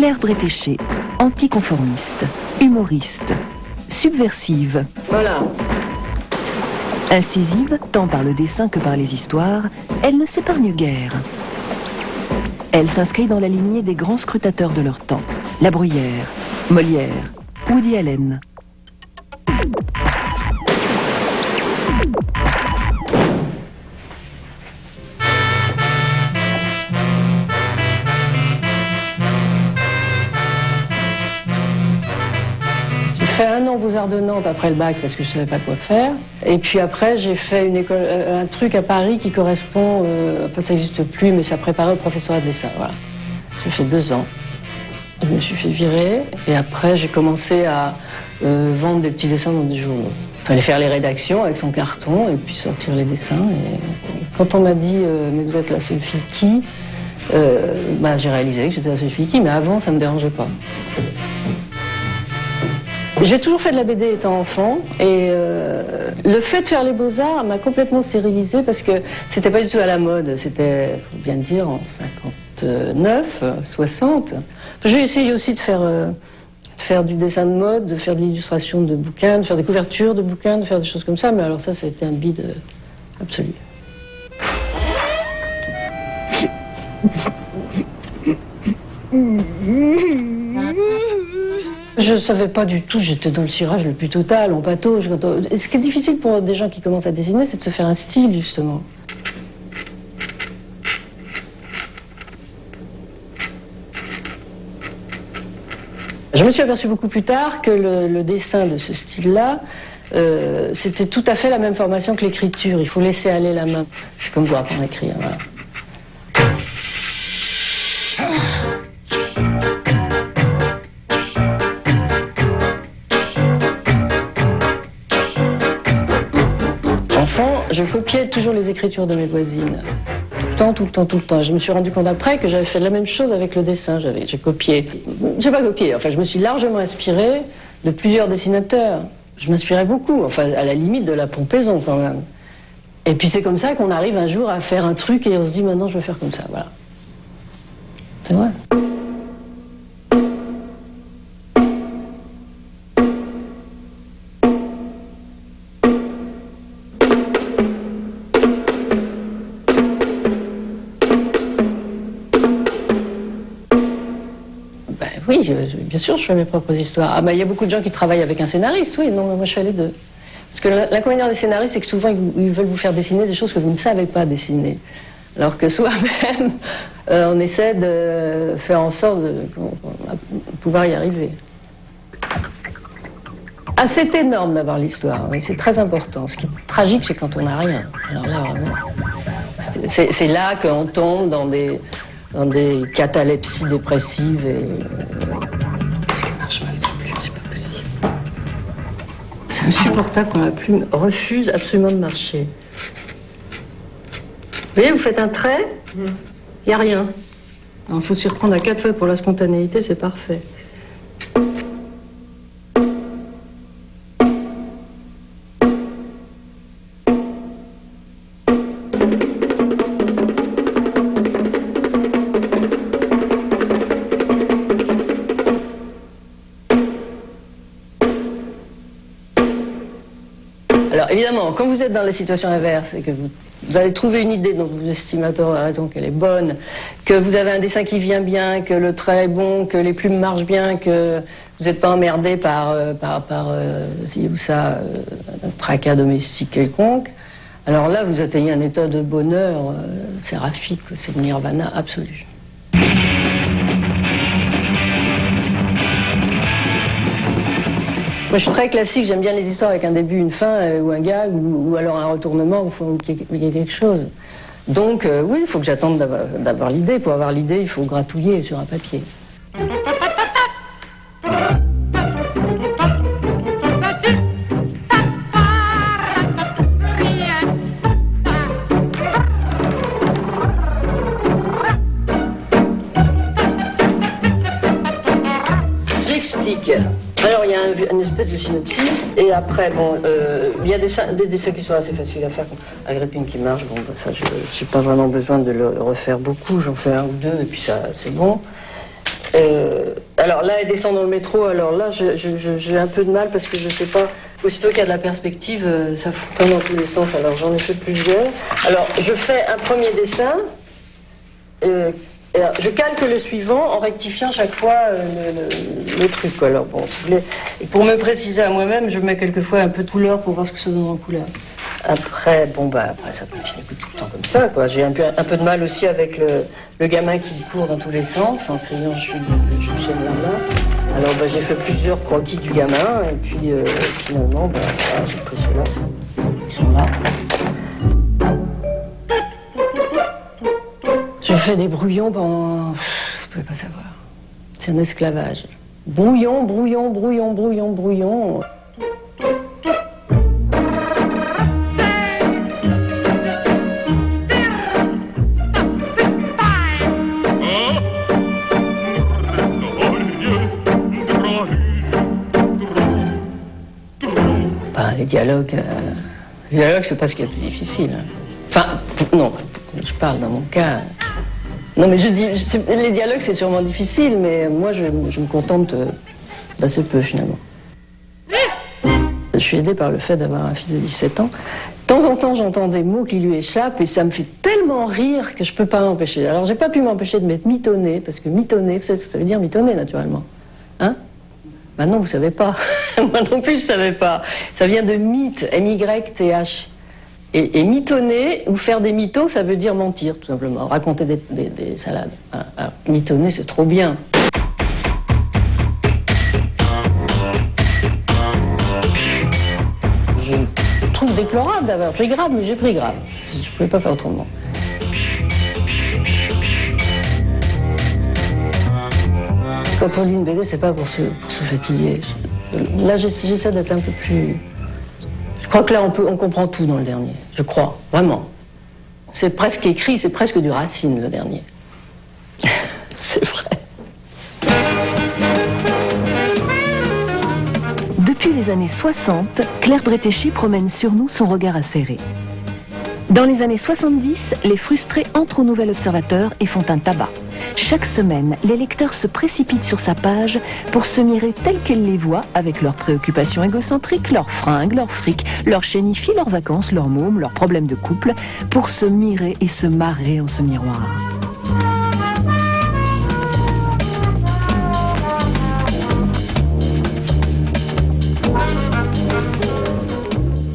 Claire Bretéché, anticonformiste, humoriste, subversive. Voilà. Incisive, tant par le dessin que par les histoires, elle ne s'épargne guère. Elle s'inscrit dans la lignée des grands scrutateurs de leur temps. La Bruyère, Molière, Woody Allen. J'ai fait 1 an aux Beaux-Arts de Nantes après le bac parce que je ne savais pas quoi faire. Et puis après, j'ai fait une école, un truc à Paris qui correspond, enfin ça n'existe plus, mais ça préparait au professorat de dessin. Voilà. J'ai fait 2 ans. Je me suis fait virer et après j'ai commencé à vendre des petits dessins dans des journaux. Il fallait faire les rédactions avec son carton et puis sortir les dessins. Et quand on m'a dit mais vous êtes la seule fille qui, j'ai réalisé que j'étais la seule fille qui, mais avant ça ne me dérangeait pas. J'ai toujours fait de la BD étant enfant et le fait de faire les Beaux-Arts m'a complètement stérilisée parce que c'était pas du tout à la mode, c'était, faut bien dire, en 59, 60. J'ai essayé aussi de faire du dessin de mode, de faire de l'illustration de bouquins, de faire des couvertures de bouquins, de faire des choses comme ça, mais alors ça a été un bide absolu. Je ne savais pas du tout, j'étais dans le cirage le plus total, en patauge. Ce qui est difficile pour des gens qui commencent à dessiner, c'est de se faire un style, justement. Je me suis aperçu beaucoup plus tard que le dessin de ce style-là, c'était tout à fait la même formation que l'écriture. Il faut laisser aller la main. C'est comme pour apprendre à écrire, voilà. Enfant, je copiais toujours les écritures de mes voisines. Tout le temps. Je me suis rendu compte après que j'avais fait la même chose avec le dessin. J'ai copié. J'ai pas copié, enfin je me suis largement inspirée de plusieurs dessinateurs. Je m'inspirais beaucoup, enfin à la limite de la Pompaison quand même. Et puis c'est comme ça qu'on arrive un jour à faire un truc et on se dit maintenant je vais faire comme ça, voilà. C'est vrai. Oui, bien sûr, je fais mes propres histoires. Ah, il y a beaucoup de gens qui travaillent avec un scénariste, oui, non, mais moi je fais les deux. Parce que l'inconvénient des scénaristes, c'est que souvent ils veulent vous faire dessiner des choses que vous ne savez pas dessiner. Alors que soi-même, on essaie de faire en sorte de pouvoir y arriver. Ah, c'est énorme d'avoir l'histoire, oui, c'est très important. Ce qui est tragique, c'est quand on n'a rien. Alors là, vraiment, c'est là qu'on tombe dans des catalepsies dépressives et... Qu'est-ce qui marche mal, c'est pas possible. C'est insupportable quand la plume refuse absolument de marcher. Vous voyez, vous faites un trait, il n'y a rien. Il faut s'y reprendre à 4 fois pour la spontanéité, c'est parfait. Alors évidemment, quand vous êtes dans la situation inverse et que vous allez trouver une idée dont vous estimez à tort, à raison qu'elle est bonne, que vous avez un dessin qui vient bien, que le trait est bon, que les plumes marchent bien, que vous n'êtes pas emmerdé par ci ou ça, un tracas domestique quelconque, alors là vous atteignez un état de bonheur séraphique, c'est le nirvana absolu. Moi, je suis très classique, j'aime bien les histoires avec un début, une fin, ou un gag, ou alors un retournement, où il y a quelque chose. Donc, oui, il faut que j'attende d'avoir l'idée. Pour avoir l'idée, il faut gratouiller sur un papier. J'explique. Alors, il y a une espèce de synopsis, et après, bon, il y a des dessins qui sont assez faciles à faire, comme Agrippine qui marche, bon, ça, je n'ai pas vraiment besoin de le refaire beaucoup, j'en fais 1 ou 2, et puis ça, c'est bon. Alors là, elle descend dans le métro, alors là, j'ai un peu de mal parce que je sais pas, aussitôt qu'il y a de la perspective, ça fout pas dans tous les sens, alors j'en ai fait plusieurs. Alors, je fais un premier dessin, alors, je calque le suivant en rectifiant chaque fois le truc, quoi. Alors bon, si vous voulez, et pour me préciser à moi-même, je mets quelquefois un peu de couleur pour voir ce que ça donne en couleur. Après, après ça continue tout le temps comme ça, quoi. J'ai un peu de mal aussi avec le gamin qui court dans tous les sens, en criant je suis de là. Alors j'ai fait plusieurs croquis du gamin, et puis finalement, voilà, j'ai pris ceux-là. Ils sont là. Je fais des brouillons pendant... Vous pouvez pas savoir. C'est un esclavage. Brouillon, brouillon, brouillon, brouillon, brouillon. Les dialogues, c'est pas ce qu'il y a de plus difficile. Enfin, non, je parle dans mon cas. Non, mais je dis, les dialogues, c'est sûrement difficile, mais moi, je me contente d'assez peu, finalement. Je suis aidée par le fait d'avoir un fils de 17 ans. De temps en temps, j'entends des mots qui lui échappent et ça me fait tellement rire que je peux pas m'empêcher. Alors, j'ai pas pu m'empêcher de mettre mitonner, parce que mitonner, vous savez ce que ça veut dire mitonner, naturellement. Hein? Maintenant, vous savez pas. Moi non plus, je savais pas. Ça vient de mythe, M-Y-T-H. Et mitonner, ou faire des mythos, ça veut dire mentir, tout simplement. Raconter des salades. Alors, mitonner, c'est trop bien. Je trouve déplorable d'avoir pris grave, mais j'ai pris grave. Je pouvais pas faire autrement. Quand on lit une BD, c'est pas pour se fatiguer. Là, j'essaie d'être un peu plus... Je crois que là, on comprend tout dans le dernier. Je crois, vraiment. C'est presque écrit, c'est presque du Racine, le dernier. C'est vrai. Depuis les années 60, Claire Bretéchi promène sur nous son regard acéré. Dans les années 70, les frustrés entrent au Nouvel Observateur et font un tabac. Chaque semaine, les lecteurs se précipitent sur sa page pour se mirer tels qu'elle les voit, avec leurs préoccupations égocentriques, leurs fringues, leurs frics, leurs chénifis, leurs vacances, leurs mômes, leurs problèmes de couple, pour se mirer et se marrer en ce miroir.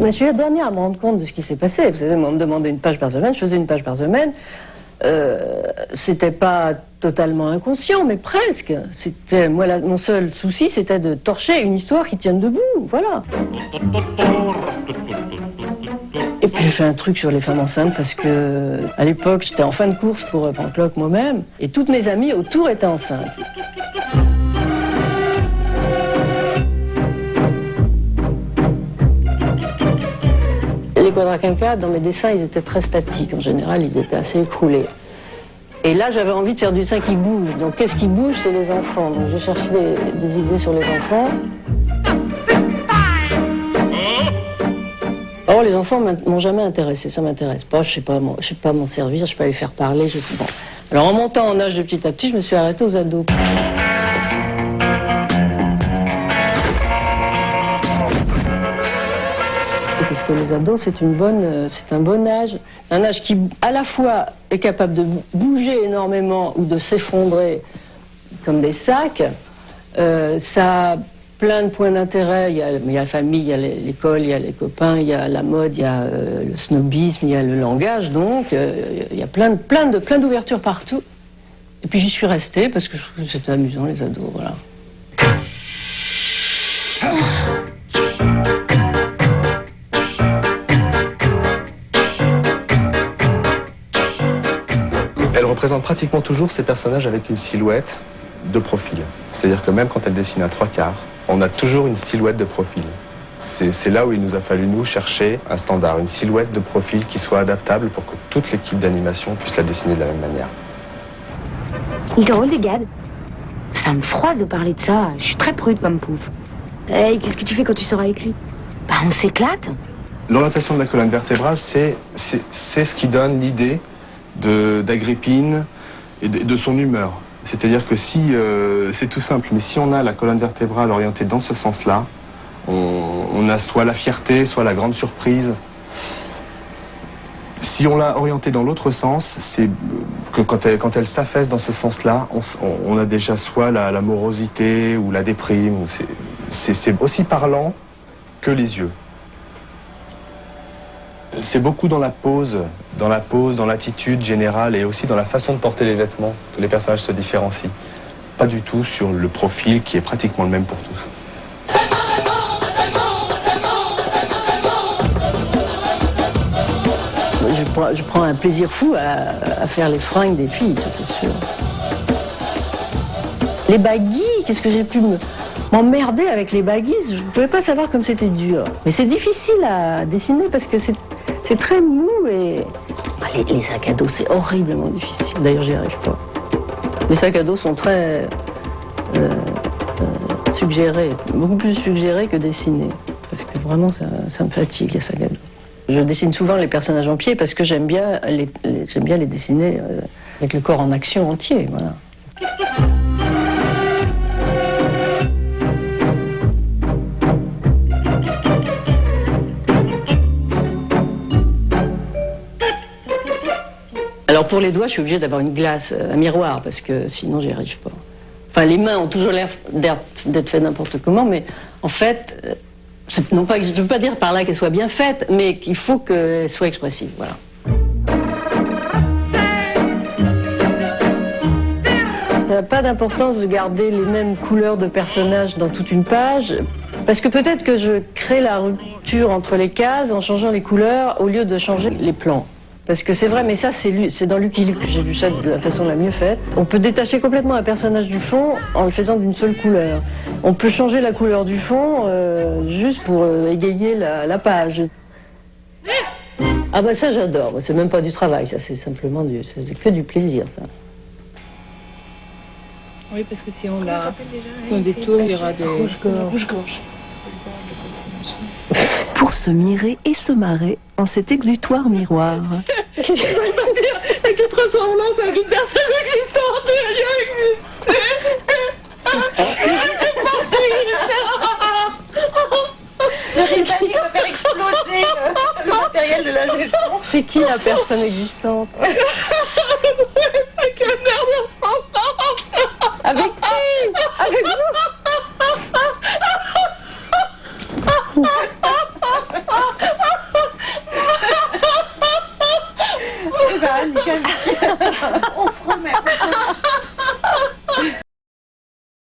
Mais je suis la dernière à me rendre compte de ce qui s'est passé. Vous savez, on me demandait une page par semaine, je faisais une page par semaine. C'était pas totalement inconscient, mais presque. C'était, moi, mon seul souci, c'était de torcher une histoire qui tienne debout, voilà. Et puis j'ai fait un truc sur les femmes enceintes parce que, à l'époque, j'étais en fin de course pour Pancloc moi-même, et toutes mes amies autour étaient enceintes. Les quadraquinquats, dans mes dessins, ils étaient très statiques. En général, ils étaient assez écroulés. Et là, j'avais envie de faire du dessin qui bouge. Donc, qu'est-ce qui bouge? C'est les enfants. Donc, j'ai cherché des idées sur les enfants. Or, les enfants m'ont jamais intéressé. Ça m'intéresse pas. Je sais pas m'en servir. Je sais pas les faire parler. Je sais pas. Alors, en montant en âge de petit à petit, je me suis arrêtée aux ados. Parce que les ados, c'est un bon âge. Un âge qui, à la fois, est capable de bouger énormément ou de s'effondrer comme des sacs. Ça a plein de points d'intérêt. Il y a la famille, il y a l'école, il y a les copains, il y a la mode, il y a le snobisme, il y a le langage. Donc, il y a plein d'ouvertures partout. Et puis, j'y suis restée parce que je trouve que c'était amusant, les ados, voilà. Elle représente pratiquement toujours ces personnages avec une silhouette de profil. C'est-à-dire que même quand elle dessine un 3/4, on a toujours une silhouette de profil. C'est là où il nous a fallu, nous, chercher un standard, une silhouette de profil qui soit adaptable pour que toute l'équipe d'animation puisse la dessiner de la même manière. Il te rôle des gades. Ça me froisse de parler de ça. Je suis très prude comme pouf. Et qu'est-ce que tu fais quand tu sors avec lui? Bah, on s'éclate. L'orientation de la colonne vertébrale, c'est ce qui donne l'idée d'Agrippine et de son humeur. C'est-à-dire que si, c'est tout simple, mais si on a la colonne vertébrale orientée dans ce sens-là, on a soit la fierté, soit la grande surprise. Si on l'a orientée dans l'autre sens, c'est que quand elle s'affaisse dans ce sens-là, on a déjà soit la morosité ou la déprime. C'est aussi parlant que les yeux. C'est beaucoup dans la pose, dans l'attitude générale et aussi dans la façon de porter les vêtements que les personnages se différencient. Pas du tout sur le profil qui est pratiquement le même pour tous. Je prends un plaisir fou à faire les fringues des filles, ça c'est sûr. Les baguilles, qu'est-ce que j'ai pu m'emmerder avec les baguilles, je ne pouvais pas savoir comme c'était dur. Mais c'est difficile à dessiner parce que c'est très mou et... Les sacs à dos, c'est horriblement difficile. D'ailleurs, j'y arrive pas. Les sacs à dos sont très suggérés, beaucoup plus suggérés que dessinés. Parce que vraiment, ça me fatigue, les sacs à dos. Je dessine souvent les personnages en pied parce que j'aime bien les dessiner avec le corps en action entier. Voilà. Alors pour les doigts, je suis obligée d'avoir une glace, un miroir, parce que sinon j'y arrive pas. Enfin, les mains ont toujours l'air d'être faites n'importe comment, mais en fait, non pas, je ne veux pas dire par là qu'elles soient bien faites, mais qu'il faut qu'elles soient expressives, voilà. Ça n'a pas d'importance de garder les mêmes couleurs de personnages dans toute une page, parce que peut-être que je crée la rupture entre les cases en changeant les couleurs au lieu de changer les plans. Parce que c'est vrai, mais ça c'est dans Lucky Luke que j'ai vu ça de la façon la mieux faite. On peut détacher complètement un personnage du fond en le faisant d'une seule couleur. On peut changer la couleur du fond juste pour égayer la page. Ah bah ça j'adore, c'est même pas du travail, ça c'est simplement c'est que du plaisir ça. Oui, parce que si on détourne, il y aura des Rouge-gorge. Pour se mirer et se marrer en cet exutoire miroir. Je ne peux pas dire avec toute ressemblance avec une personne existante, C'est pas dit de faire exploser le matériel de la gestion. C'est qui la personne existante? avec un air de ressemblance. Avec qui? Avec vous? On se remet.